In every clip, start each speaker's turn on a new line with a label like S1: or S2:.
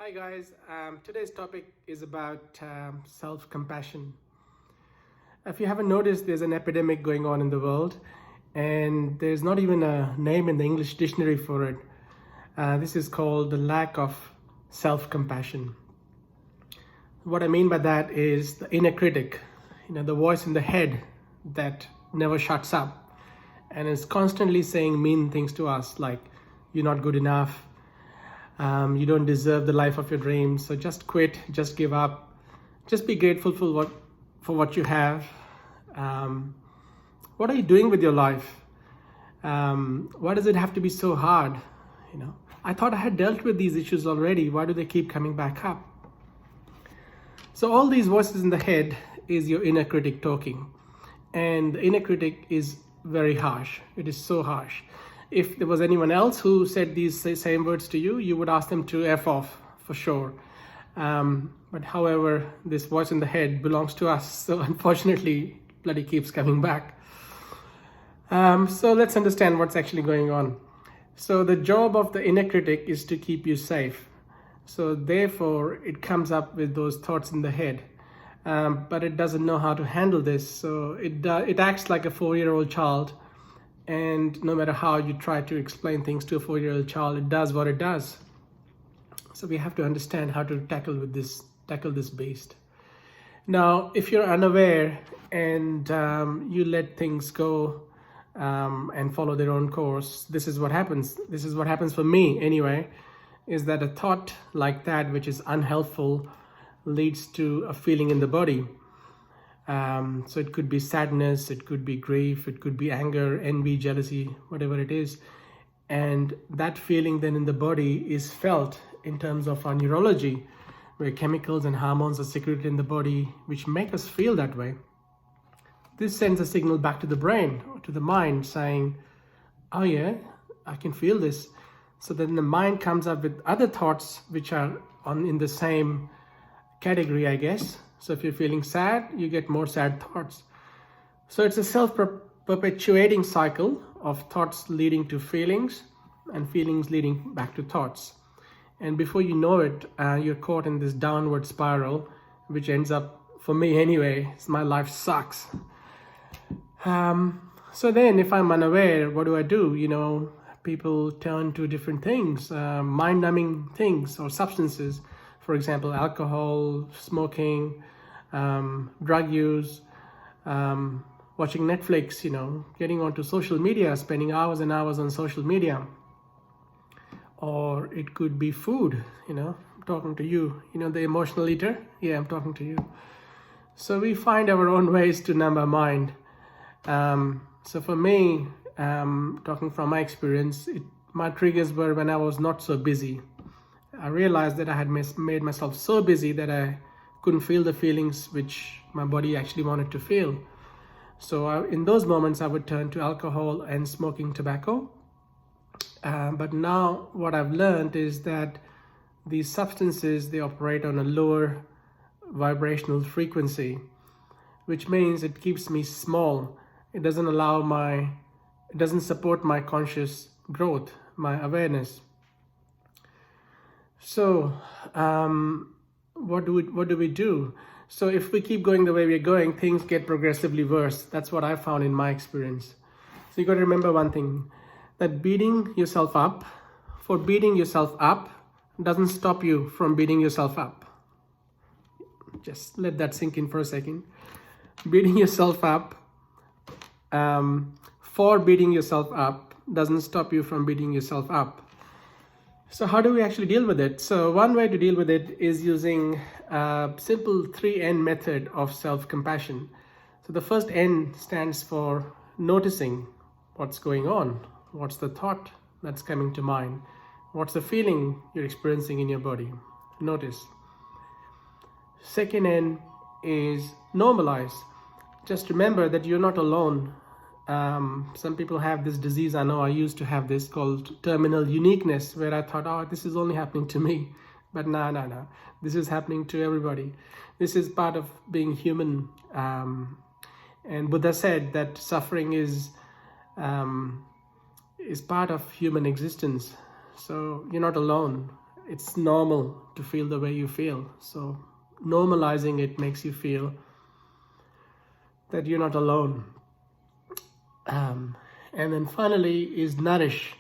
S1: Hi guys, today's topic is about self-compassion. If you haven't noticed, there's an epidemic going on in the world and there's not even a name in the English dictionary for it. This is called the lack of self-compassion. What I mean by that is the inner critic, the voice in the head that never shuts up and is constantly saying mean things to us like, you're not good enough, you don't deserve the life of your dreams, so just quit, just give up, just be grateful for what you have. What are you doing with your life? Why does it have to be so hard? I thought I had dealt with these issues already. Why do they keep coming back up? So all these voices in the head is your inner critic talking, and the inner critic is very harsh. It is so harsh. If there was anyone else who said these same words to you, you would ask them to F off for sure. But however, this voice in the head belongs to us. So unfortunately, bloody keeps coming back. So let's understand what's actually going on. So the job of the inner critic is to keep you safe. So therefore, it comes up with those thoughts in the head. But it doesn't know how to handle this. So it acts like a 4-year-old child. And no matter how you try to explain things to a 4-year-old child, it does what it does. So we have to understand how to tackle this beast. Now, if you're unaware and you let things go and follow their own course, this is what happens. This is what happens for me anyway, is that a thought like that, which is unhelpful, leads to a feeling in the body. So it could be sadness, it could be grief, it could be anger, envy, jealousy, whatever it is. And that feeling then in the body is felt in terms of our neurology, where chemicals and hormones are secreted in the body, which make us feel that way. This sends a signal back to the brain, or to the mind, saying, oh yeah, I can feel this. So then the mind comes up with other thoughts which are in the same category, I guess. So if you're feeling sad, you get more sad thoughts. So it's a self-perpetuating cycle of thoughts leading to feelings and feelings leading back to thoughts. And before you know it, you're caught in this downward spiral, which ends up, for me anyway, my life sucks. So then if I'm unaware, what do? People turn to different things, mind-numbing things or substances. For example, alcohol, smoking, drug use, watching Netflix, getting onto social media, spending hours and hours on social media. Or it could be food, I'm talking to you, the emotional eater. Yeah, I'm talking to you. So we find our own ways to numb our mind. So for me, talking from my experience, my triggers were when I was not so busy. I realized that I had made myself so busy that I couldn't feel the feelings which my body actually wanted to feel. So in those moments, I would turn to alcohol and smoking tobacco. But now what I've learned is that these substances, they operate on a lower vibrational frequency, which means it keeps me small. It doesn't support my conscious growth, my awareness. So what do we do? So if we keep going the way we're going, things get progressively worse. That's what I found in my experience. So you got to remember one thing, that beating yourself up doesn't stop you from beating yourself up. Just let that sink in for a second. Beating yourself up for beating yourself up doesn't stop you from beating yourself up. So how do we actually deal with it? So one way to deal with it is using a simple 3N method of self-compassion. So the first N stands for noticing what's going on. What's the thought that's coming to mind? What's the feeling you're experiencing in your body? Notice. Second N is normalize. Just remember that you're not alone. Some people have this disease. I know I used to have this, called terminal uniqueness, where I thought, oh, this is only happening to me. But no. This is happening to everybody. This is part of being human. And Buddha said that suffering is part of human existence. So you're not alone. it's normal to feel the way you feel. So normalizing it makes you feel that you're not alone. And then finally is nourish.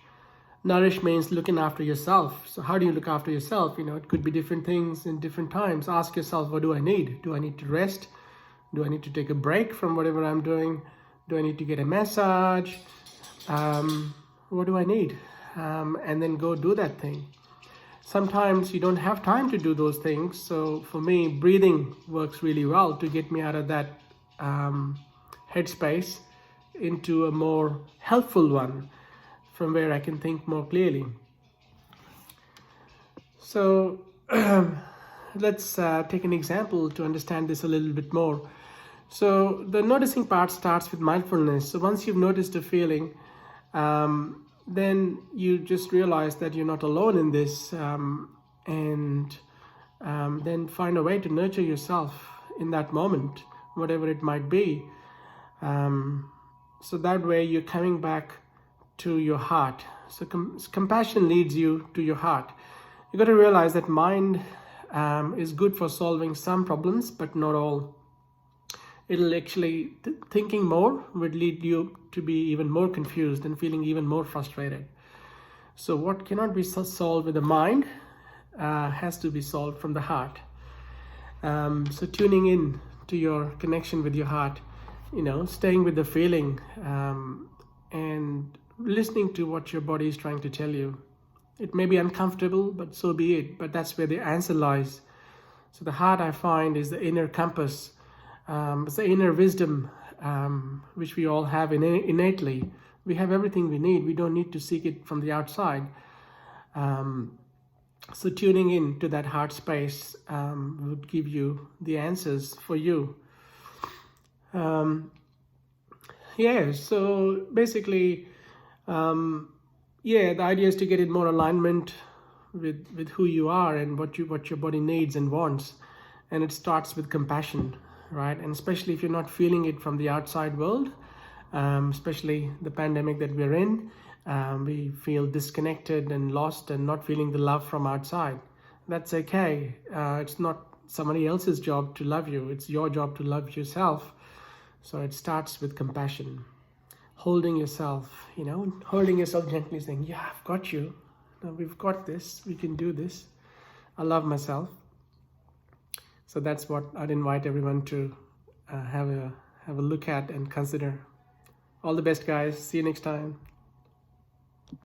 S1: Nourish means looking after yourself. So how do you look after yourself? It could be different things in different times. Ask yourself, what do I need? Do I need to rest? Do I need to take a break from whatever I'm doing? Do I need to get a massage? What do I need? And then go do that thing. Sometimes you don't have time to do those things. So for me, breathing works really well to get me out of that headspace into a more helpful one from where I can think more clearly. So let's take an example to understand this a little bit more. So the noticing part starts with mindfulness. So once you've noticed a feeling, then you just realize that you're not alone in this, and then find a way to nurture yourself in that moment, whatever it might be. So that way you're coming back to your heart. So compassion leads you to your heart. You got to realize that mind is good for solving some problems, but not all. It'll actually, thinking more would lead you to be even more confused and feeling even more frustrated. So what cannot be solved with the mind has to be solved from the heart. So tuning in to your connection with your heart, staying with the feeling, and listening to what your body is trying to tell you. It may be uncomfortable, but so be it. But that's where the answer lies. So the heart, I find, is the inner compass. It's the inner wisdom, which we all have innately. We have everything we need. We don't need to seek it from the outside. So tuning in to that heart space would give you the answers for you. So basically, the idea is to get in more alignment with who you are and what your body needs and wants. And it starts with compassion, right? And especially if you're not feeling it from the outside world, especially the pandemic that we're in, we feel disconnected and lost and not feeling the love from outside. That's okay. It's not somebody else's job to love you. It's your job to love yourself. So it starts with compassion. Holding yourself, holding yourself gently, saying, yeah, I've got you. We've got this. We can do this. I love myself. So that's what I'd invite everyone to have a look at and consider. All the best, guys. See you next time.